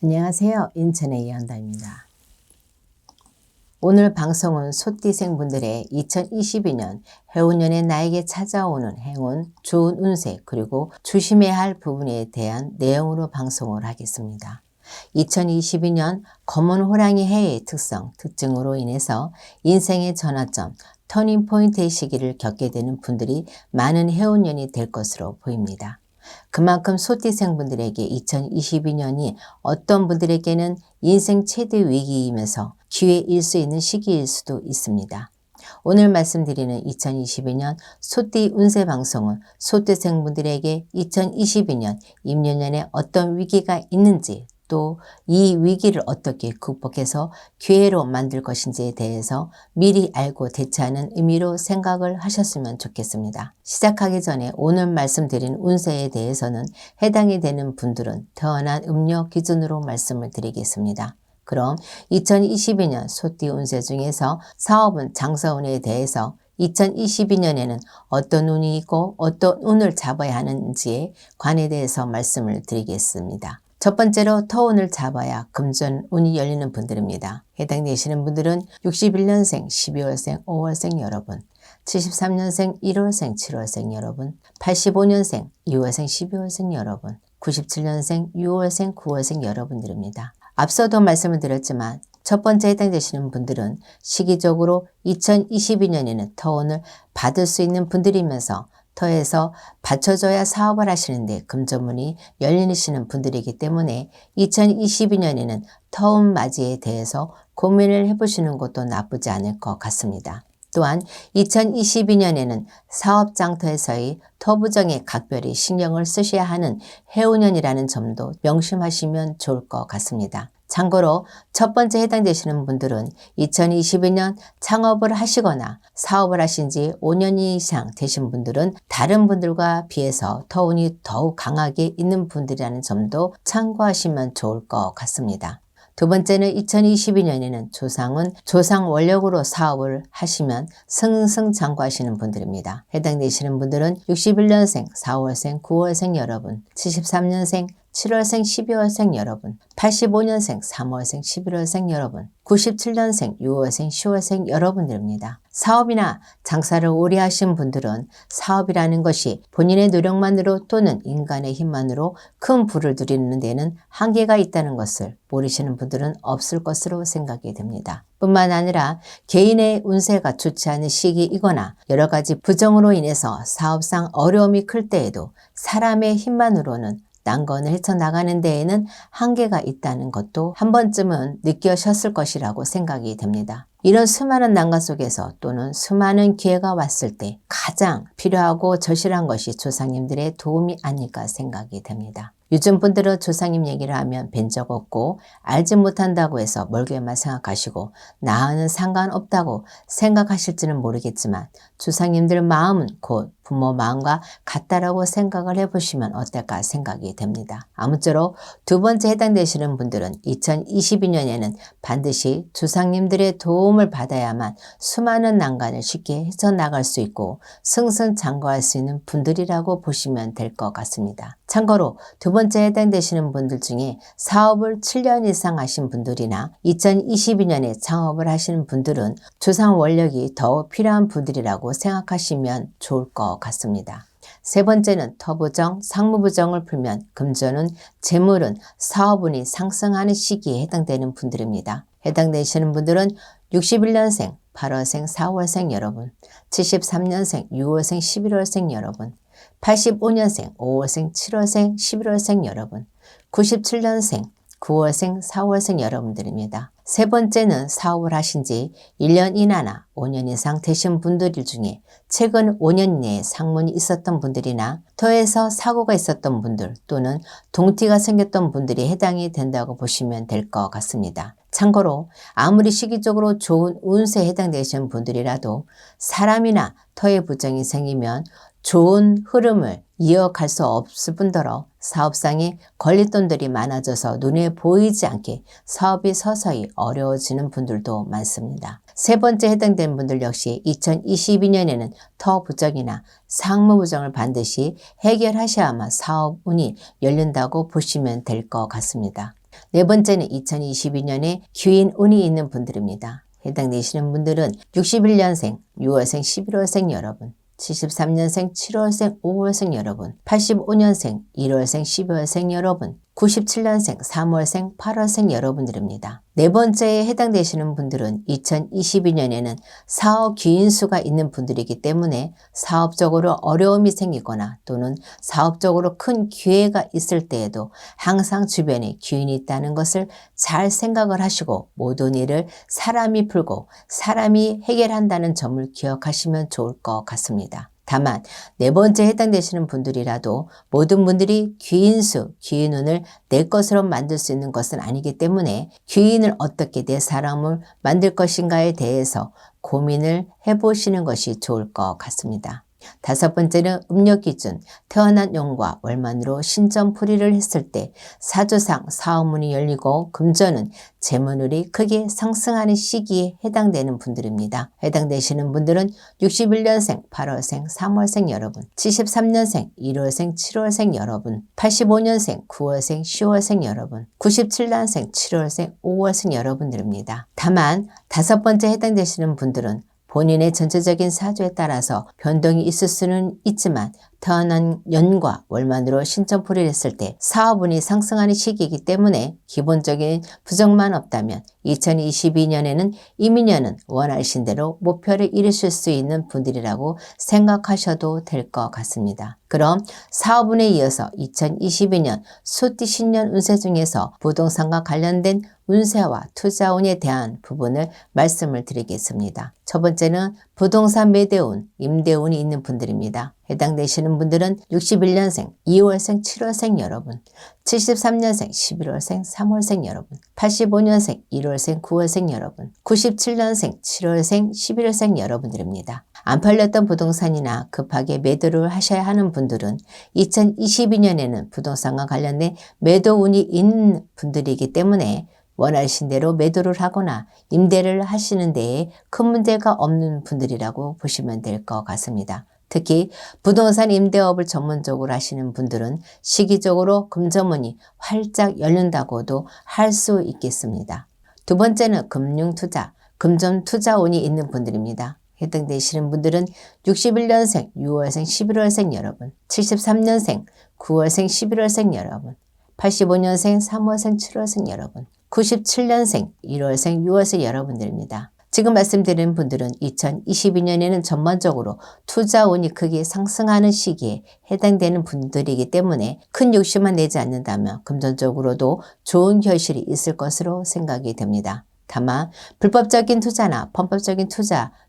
안녕하세요. 인천의 이한다입니다. 오늘 방송은 소띠생분들의 2022년 해운년에 나에게 찾아오는 행운, 좋은 운세, 그리고 조심해야 할 부분에 대한 내용으로 방송을 하겠습니다. 2022년 검은 호랑이 해의 특징으로 인해서 인생의 전환점, 터닝포인트의 시기를 겪게 되는 분들이 많은 해운년이 될 것으로 보입니다. 그만큼 소띠생분들에게 2022년이 어떤 분들에게는 인생 최대 위기이면서 기회일 수 있는 시기일 수도 있습니다. 오늘 말씀드리는 2022년 소띠 운세 방송은 소띠생분들에게 2022년 임묘년에 어떤 위기가 있는지, 또 이 위기를 어떻게 극복해서 기회로 만들 것인지에 대해서 미리 알고 대처하는 의미로 생각을 하셨으면 좋겠습니다. 시작하기 전에 오늘 말씀드린 운세에 대해서는 해당이 되는 분들은 태어난 음력 기준으로 말씀을 드리겠습니다. 그럼 2022년 소띠 운세 중에서 사업운, 장사운에 대해서 2022년에는 어떤 운이 있고 어떤 운을 잡아야 하는지에 관해 대해서 말씀을 드리겠습니다. 첫 번째로 터운을 잡아야 금전운이 열리는 분들입니다. 해당되시는 분들은 61년생, 12월생, 5월생 여러분, 73년생, 1월생, 7월생 여러분, 85년생, 2월생, 12월생 여러분, 97년생, 6월생, 9월생 여러분들입니다. 앞서도 말씀을 드렸지만 첫 번째 해당되시는 분들은 시기적으로 2022년에는 터운을 받을 수 있는 분들이면서 터에서 받쳐줘야 사업을 하시는데 금전운이 열리시는 분들이기 때문에 2022년에는 터운 맞이에 대해서 고민을 해보시는 것도 나쁘지 않을 것 같습니다. 또한 2022년에는 사업장터에서의 터부정에 각별히 신경을 쓰셔야 하는 해운년이라는 점도 명심하시면 좋을 것 같습니다. 참고로 첫 번째 해당되시는 분들은 2022년 창업을 하시거나 사업을 하신 지 5년 이상 되신 분들은 다른 분들과 비해서 터운이 더욱 강하게 있는 분들이라는 점도 참고하시면 좋을 것 같습니다. 두 번째는 2022년에는 조상은 조상 원력으로 사업을 하시면 승승장구하시는 분들입니다. 해당되시는 분들은 61년생, 4월생, 9월생 여러분, 73년생, 7월생, 12월생 여러분, 85년생, 3월생, 11월생 여러분, 97년생, 6월생, 10월생 여러분들입니다. 사업이나 장사를 오래 하신 분들은 사업이라는 것이 본인의 노력만으로 또는 인간의 힘만으로 큰 부를 누리는 데는 한계가 있다는 것을 모르시는 분들은 없을 것으로 생각이 됩니다. 뿐만 아니라 개인의 운세가 좋지 않은 시기이거나 여러 가지 부정으로 인해서 사업상 어려움이 클 때에도 사람의 힘만으로는 난관을 헤쳐나가는 데에는 한계가 있다는 것도 한 번쯤은 느끼셨을 것이라고 생각이 됩니다. 이런 수많은 난관 속에서 또는 수많은 기회가 왔을 때 가장 필요하고 절실한 것이 조상님들의 도움이 아닐까 생각이 됩니다. 요즘 분들은 조상님 얘기를 하면 뵌 적 없고 알지 못한다고 해서 멀게만 생각하시고 나와는 상관없다고 생각하실지는 모르겠지만 조상님들 마음은 곧 부모 마음과 같다라고 생각을 해보시면 어떨까 생각이 됩니다. 아무쪼록 두 번째 해당되시는 분들은 2022년에는 반드시 조상님들의 도움을 받아야만 수많은 난관을 쉽게 헤쳐나갈 수 있고 승승장구할 수 있는 분들이라고 보시면 될 것 같습니다. 참고로 두 번째 해당되시는 분들 중에 사업을 7년 이상 하신 분들이나 2022년에 창업을 하시는 분들은 조상 원력이 더 필요한 분들이라고 생각하시면 좋을 것 같습니다. 세 번째는 터부정, 상무부정을 풀면 금전은, 재물은, 사업운이 상승하는 시기에 해당되는 분들입니다. 해당되시는 분들은 61년생, 8월생, 4월생 여러분, 73년생, 6월생, 11월생 여러분, 85년생, 5월생, 7월생, 11월생 여러분, 97년생, 9월생, 4월생 여러분들입니다. 세 번째는 사업을 하신 지 1년 이나나 5년 이상 되신 분들 중에 최근 5년 내에 상문이 있었던 분들이나 터에서 사고가 있었던 분들 또는 동티가 생겼던 분들이 해당이 된다고 보시면 될 것 같습니다. 참고로 아무리 시기적으로 좋은 운세에 해당되시는 분들이라도 사람이나 터의 부정이 생기면 좋은 흐름을 이어갈 수 없을 뿐더러 사업상에 걸릴돈들이 많아져서 눈에 보이지 않게 사업이 서서히 어려워지는 분들도 많습니다. 세 번째 해당된 분들 역시 2022년에는 터 부정이나 상무 부정을 반드시 해결하셔야만 사업 운이 열린다고 보시면 될 것 같습니다. 네 번째는 2022년에 귀인 운이 있는 분들입니다. 해당되시는 분들은 61년생, 6월생, 11월생 여러분, 73년생, 7월생, 5월생 여러분, 85년생, 1월생, 12월생 여러분, 97년생, 3월생, 8월생 여러분들입니다. 네 번째에 해당되시는 분들은 2022년에는 사업 귀인수가 있는 분들이기 때문에 사업적으로 어려움이 생기거나 또는 사업적으로 큰 기회가 있을 때에도 항상 주변에 귀인이 있다는 것을 잘 생각을 하시고 모든 일을 사람이 풀고 사람이 해결한다는 점을 기억하시면 좋을 것 같습니다. 다만 네 번째에 해당되시는 분들이라도 모든 분들이 귀인수, 귀인운을 내 것으로 만들 수 있는 것은 아니기 때문에 귀인을 어떻게 내 사람을 만들 것인가에 대해서 고민을 해보시는 것이 좋을 것 같습니다. 다섯 번째는 음력기준 태어난 년과 월만으로 신점풀이를 했을 때 사주상 사업문이 열리고 금전은 재물이 크게 상승하는 시기에 해당되는 분들입니다. 해당되시는 분들은 61년생, 8월생, 3월생 여러분, 73년생, 1월생, 7월생 여러분, 85년생, 9월생, 10월생 여러분, 97년생, 7월생, 5월생 여러분들입니다. 다만 다섯 번째 해당되시는 분들은 본인의 전체적인 사주에 따라서 변동이 있을 수는 있지만 태어난 년과 월만으로 신점풀이를 했을 때 사업운이 상승하는 시기이기 때문에 기본적인 부정만 없다면 2022년에는 이민년은 원하신 대로 목표를 이루실 수 있는 분들이라고 생각하셔도 될 것 같습니다. 그럼 사업운에 이어서 2022년 소띠 신년 운세 중에서 부동산과 관련된 운세와 투자운에 대한 부분을 말씀을 드리겠습니다. 첫 번째는 부동산 매대운, 임대운이 있는 분들입니다. 해당되시는 분들은 61년생, 2월생, 7월생 여러분, 73년생, 11월생, 3월생 여러분, 85년생, 1월생, 9월생 여러분, 97년생, 7월생, 11월생 여러분들입니다. 안 팔렸던 부동산이나 급하게 매도를 하셔야 하는 분들은 2022년에는 부동산과 관련된 매도운이 있는 분들이기 때문에 원하신 대로 매도를 하거나 임대를 하시는 데에 큰 문제가 없는 분들이라고 보시면 될 것 같습니다. 특히 부동산 임대업을 전문적으로 하시는 분들은 시기적으로 금전문이 활짝 열린다고도 할 수 있겠습니다. 두 번째는 금융투자, 금전투자운이 있는 분들입니다. 해당되시는 분들은 61년생, 6월생, 11월생 여러분, 73년생, 9월생, 11월생 여러분, 85년생, 3월생, 7월생 여러분, 97년생, 1월생, 6월생 여러분들입니다. 지금 말씀드린 분들은 2022년에는 전반적으로 투자운이 크게 상승하는 시기에 해당되는 분들이기 때문에 큰 욕심만 내지 않는다면 금전적으로도 좋은 결실이 있을 것으로 생각이 됩니다. 다만 불법적인 투자나 범법적인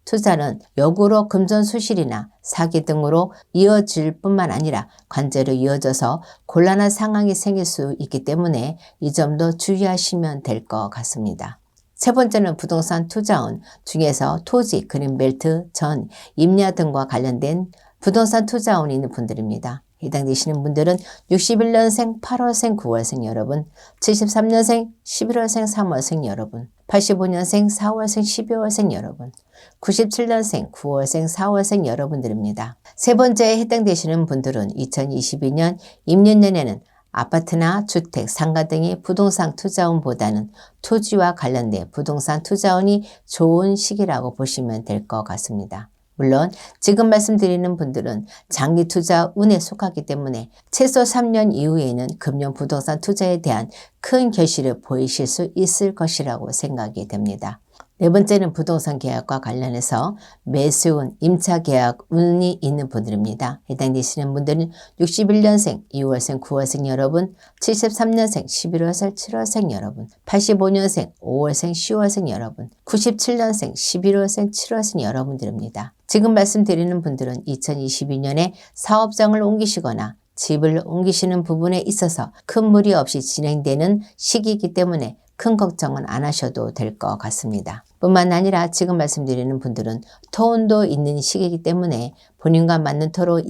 투자는 역으로 금전 수실이나 사기 등으로 이어질 뿐만 아니라 관제로 이어져서 곤란한 상황이 생길 수 있기 때문에 이 점도 주의하시면 될 것 같습니다. 세 번째는 부동산 투자운 중에서 토지, 그린벨트, 전, 임야 등과 관련된 부동산 투자운이 있는 분들입니다. 해당되시는 분들은 61년생, 8월생, 9월생 여러분, 73년생, 11월생, 3월생 여러분, 85년생, 4월생, 12월생 여러분, 97년생, 9월생, 4월생 여러분들입니다. 세 번째에 해당되시는 분들은 2022년 임년년에는 아파트나 주택, 상가 등의 부동산 투자운보다는 토지와 관련된 부동산 투자운이 좋은 시기라고 보시면 될 것 같습니다. 물론 지금 말씀드리는 분들은 장기 투자 운에 속하기 때문에 최소 3년 이후에는 금융 부동산 투자에 대한 큰 결실을 보이실 수 있을 것이라고 생각이 됩니다. 네 번째는 부동산 계약과 관련해서 매수운, 임차 계약 운이 있는 분들입니다. 해당되시는 분들은 61년생, 2월생, 9월생 여러분, 73년생, 11월생, 7월생 여러분, 85년생, 5월생, 10월생 여러분, 97년생, 11월생, 7월생 여러분들입니다. 지금 말씀드리는 분들은 2022년에 사업장을 옮기시거나 집을 옮기시는 부분에 있어서 큰 무리 없이 진행되는 시기이기 때문에 큰 걱정은 안 하셔도 될 것 같습니다. 뿐만 아니라 지금 말씀드리는 분들은 토운도 있는 시기이기 때문에 본인과 맞는 터로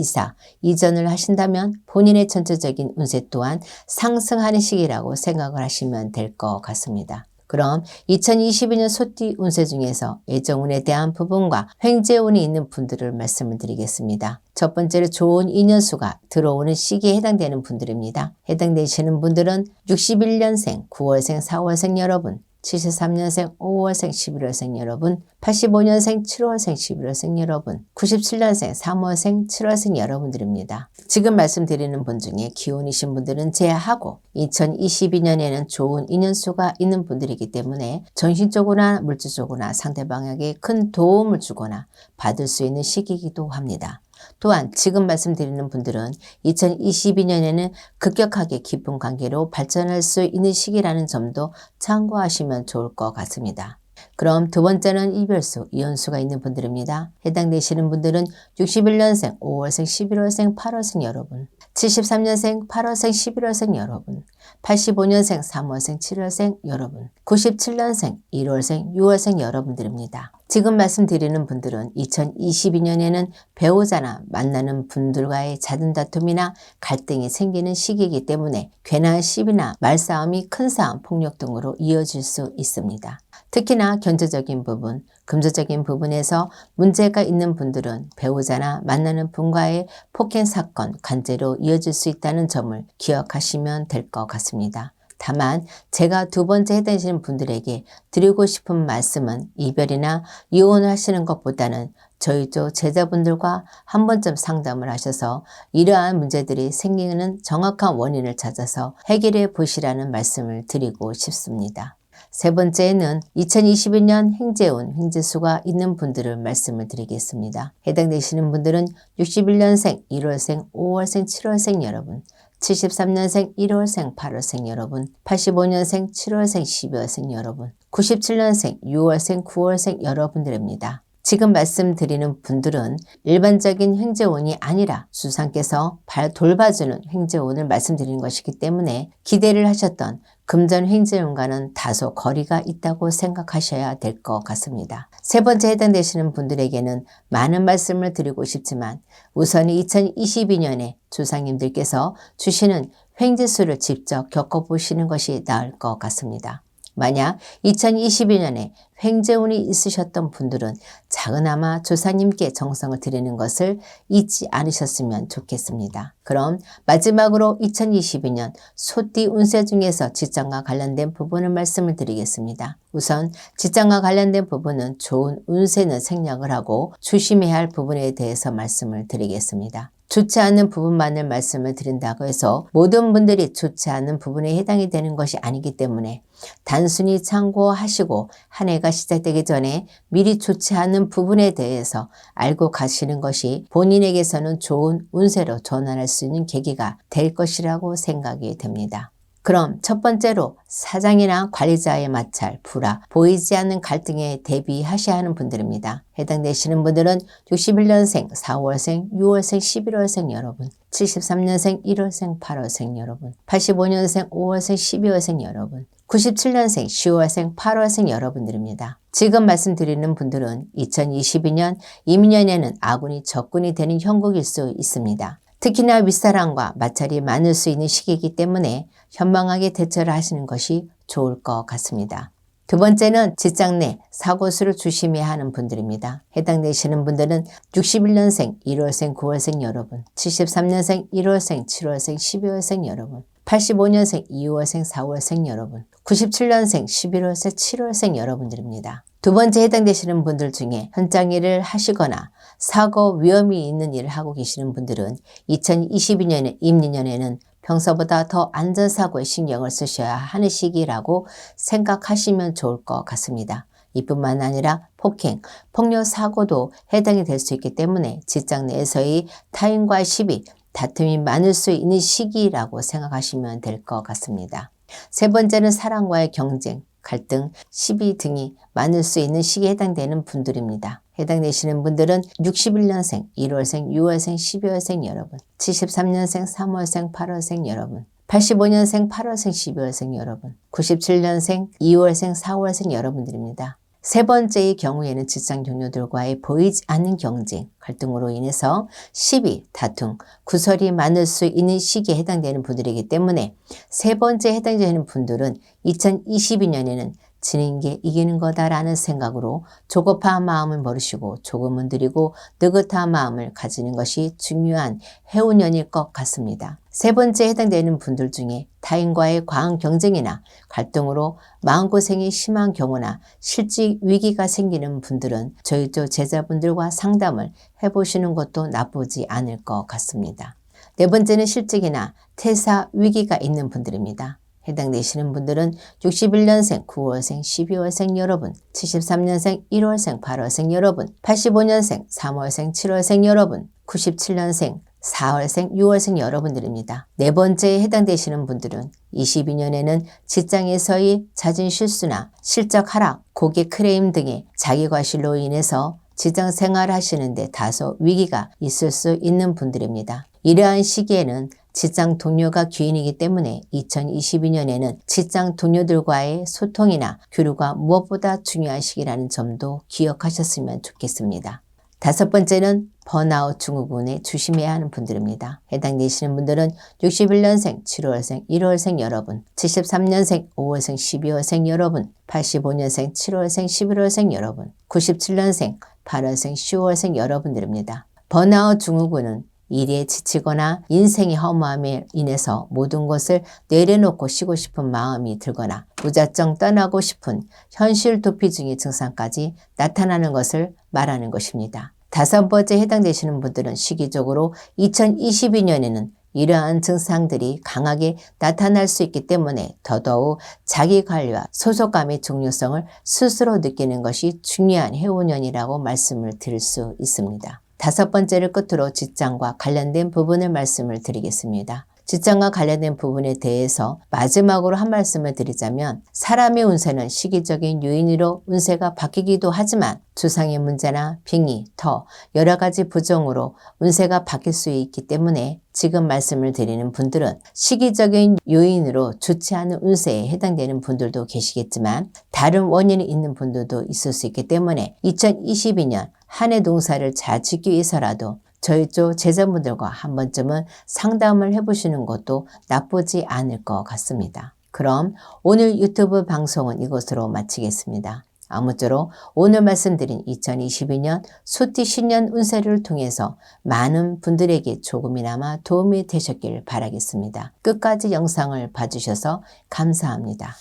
이전을 하신다면 본인의 전체적인 운세 또한 상승하는 시기라고 생각을 하시면 될 것 같습니다. 그럼 2022년 소띠 운세 중에서 애정운에 대한 부분과 횡재운이 있는 분들을 말씀을 드리겠습니다. 첫 번째로 좋은 인연수가 들어오는 시기에 해당되는 분들입니다. 해당되시는 분들은 61년생, 9월생, 4월생 여러분, 73년생, 5월생, 11월생 여러분, 85년생, 7월생, 11월생 여러분, 97년생, 3월생, 7월생 여러분들입니다. 지금 말씀드리는 분 중에 기혼이신 분들은 제하고 2022년에는 좋은 인연수가 있는 분들이기 때문에 정신적으로나 물질적으로나 상대방에게 큰 도움을 주거나 받을 수 있는 시기이기도 합니다. 또한 지금 말씀드리는 분들은 2022년에는 급격하게 깊은 관계로 발전할 수 있는 시기라는 점도 참고하시면 좋을 것 같습니다. 그럼 두 번째는 이별수, 이혼수가 있는 분들입니다. 해당되시는 분들은 61년생, 5월생, 11월생, 8월생 여러분, 73년생, 8월생, 11월생 여러분, 85년생, 3월생, 7월생 여러분, 97년생, 1월생, 6월생 여러분들입니다. 지금 말씀드리는 분들은 2022년에는 배우자나 만나는 분들과의 잦은 다툼이나 갈등이 생기는 시기이기 때문에 괜한 시비나 말싸움이 큰 싸움, 폭력 등으로 이어질 수 있습니다. 특히나 경제적인 부분, 금전적인 부분에서 문제가 있는 분들은 배우자나 만나는 분과의 폭행 사건, 간제로 이어질 수 있다는 점을 기억하시면 될 것 같습니다. 다만 제가 두 번째 해당되시는 분들에게 드리고 싶은 말씀은 이별이나 이혼을 하시는 것보다는 저희 쪽 제자분들과 한 번쯤 상담을 하셔서 이러한 문제들이 생기는 정확한 원인을 찾아서 해결해 보시라는 말씀을 드리고 싶습니다. 세 번째는 2022년 행재운, 행재수가 있는 분들을 말씀을 드리겠습니다. 해당되시는 분들은 61년생, 1월생, 5월생, 7월생 여러분, 73년생, 1월생, 8월생 여러분, 85년생, 7월생, 12월생 여러분, 97년생, 6월생, 9월생 여러분들입니다. 지금 말씀드리는 분들은 일반적인 횡재운이 아니라 주상께서 돌봐주는 횡재운을 말씀드리는 것이기 때문에 기대를 하셨던 금전 횡재운과는 다소 거리가 있다고 생각하셔야 될 것 같습니다. 세 번째 해당되시는 분들에게는 많은 말씀을 드리고 싶지만 우선 2022년에 조상님들께서 주시는 횡재수를 직접 겪어보시는 것이 나을 것 같습니다. 만약 2022년에 횡재운이 있으셨던 분들은 작은아마 조상님께 정성을 드리는 것을 잊지 않으셨으면 좋겠습니다. 그럼 마지막으로 2022년 소띠 운세 중에서 직장과 관련된 부분을 말씀을 드리겠습니다. 우선 직장과 관련된 부분은 좋은 운세는 생략을 하고 조심해야 할 부분에 대해서 말씀을 드리겠습니다. 좋지 않은 부분만을 말씀을 드린다고 해서 모든 분들이 좋지 않은 부분에 해당이 되는 것이 아니기 때문에 단순히 참고하시고 한 해가 시작되기 전에 미리 좋지 않은 부분에 대해서 알고 가시는 것이 본인에게서는 좋은 운세로 전환할 수 있는 계기가 될 것이라고 생각이 됩니다. 그럼 첫 번째로 사장이나 관리자의 마찰, 불화, 보이지 않는 갈등에 대비하셔야 하는 분들입니다. 해당되시는 분들은 61년생, 4월생, 6월생, 11월생 여러분, 73년생, 1월생, 8월생 여러분, 85년생, 5월생, 12월생 여러분, 97년생, 10월생, 8월생 여러분들입니다. 지금 말씀드리는 분들은 2022년 임년에는 아군이 적군이 되는 형국일 수 있습니다. 특히나 윗사람과 마찰이 많을 수 있는 시기이기 때문에 현명하게 대처를 하시는 것이 좋을 것 같습니다. 두 번째는 직장 내 사고수를 조심해야 하는 분들입니다. 해당되시는 분들은 61년생, 1월생, 9월생 여러분, 73년생, 1월생, 7월생, 12월생 여러분, 85년생, 2월생, 4월생 여러분, 97년생, 11월생, 7월생 여러분들입니다. 두 번째 해당되시는 분들 중에 현장 일을 하시거나 사고 위험이 있는 일을 하고 계시는 분들은 2022년에 임니년에는 평소보다 더 안전사고에 신경을 쓰셔야 하는 시기라고 생각하시면 좋을 것 같습니다. 이뿐만 아니라 폭행, 폭력 사고도 해당이 될 수 있기 때문에 직장 내에서의 타인과의 시비, 다툼이 많을 수 있는 시기라고 생각하시면 될 것 같습니다. 세 번째는 사람과의 경쟁, 갈등, 시비 등이 많을 수 있는 시기에 해당되는 분들입니다. 해당되시는 분들은 61년생, 1월생, 6월생, 12월생 여러분, 73년생, 3월생, 8월생 여러분, 85년생, 8월생, 12월생 여러분, 97년생, 2월생, 4월생 여러분들입니다. 세 번째의 경우에는 직장 동료들과의 보이지 않는 경쟁, 갈등으로 인해서 시비, 다툼, 구설이 많을 수 있는 시기에 해당되는 분들이기 때문에 세 번째 해당되는 분들은 2022년에는 지는 게 이기는 거다라는 생각으로 조급한 마음을 버리시고 조금은 드리고 느긋한 마음을 가지는 것이 중요한 해운년일 것 같습니다. 세 번째 해당되는 분들 중에 타인과의 과한 경쟁이나 갈등으로 마음고생이 심한 경우나 실직 위기가 생기는 분들은 저희 쪽 제자분들과 상담을 해보시는 것도 나쁘지 않을 것 같습니다. 네 번째는 실직이나 퇴사 위기가 있는 분들입니다. 해당되시는 분들은 61년생, 9월생, 12월생 여러분, 73년생, 1월생, 8월생 여러분, 85년생, 3월생, 7월생 여러분, 97년생, 4월생, 6월생 여러분들입니다. 네 번째에 해당되시는 분들은 22년에는 직장에서의 잦은 실수나 실적 하락, 고객 크레임 등의 자기과실로 인해서 직장 생활을 하시는데 다소 위기가 있을 수 있는 분들입니다. 이러한 시기에는 직장 동료가 귀인이기 때문에 2022년에는 직장 동료들과의 소통이나 교류가 무엇보다 중요한 시기라는 점도 기억하셨으면 좋겠습니다. 다섯 번째는 번아웃 증후군에 조심해야 하는 분들입니다. 해당되시는 분들은 61년생, 7월생, 1월생 여러분, 73년생, 5월생, 12월생 여러분, 85년생, 7월생, 11월생 여러분, 97년생, 8월생, 10월생 여러분들입니다. 번아웃 증후군은 일에 지치거나 인생의 허무함에 인해서 모든 것을 내려놓고 쉬고 싶은 마음이 들거나 무작정 떠나고 싶은 현실 도피증의 증상까지 나타나는 것을 말하는 것입니다. 다섯 번째 해당되시는 분들은 시기적으로 2022년에는 이러한 증상들이 강하게 나타날 수 있기 때문에 더더욱 자기관리와 소속감의 중요성을 스스로 느끼는 것이 중요한 해운년이라고 말씀을 드릴 수 있습니다. 다섯 번째를 끝으로 직장과 관련된 부분을 말씀을 드리겠습니다. 직장과 관련된 부분에 대해서 마지막으로 한 말씀을 드리자면 사람의 운세는 시기적인 요인으로 운세가 바뀌기도 하지만 주상의 문제나 빙의, 터 여러 가지 부정으로 운세가 바뀔 수 있기 때문에 지금 말씀을 드리는 분들은 시기적인 요인으로 좋지 않은 운세에 해당되는 분들도 계시겠지만 다른 원인이 있는 분들도 있을 수 있기 때문에 2022년 한 해 농사를 잘 짓기 위해서라도 저희 쪽 제자분들과 한 번쯤은 상담을 해보시는 것도 나쁘지 않을 것 같습니다. 그럼 오늘 유튜브 방송은 이것으로 마치겠습니다. 아무쪼록 오늘 말씀드린 2022년 소띠 신년 운세를 통해서 많은 분들에게 조금이나마 도움이 되셨길 바라겠습니다. 끝까지 영상을 봐주셔서 감사합니다.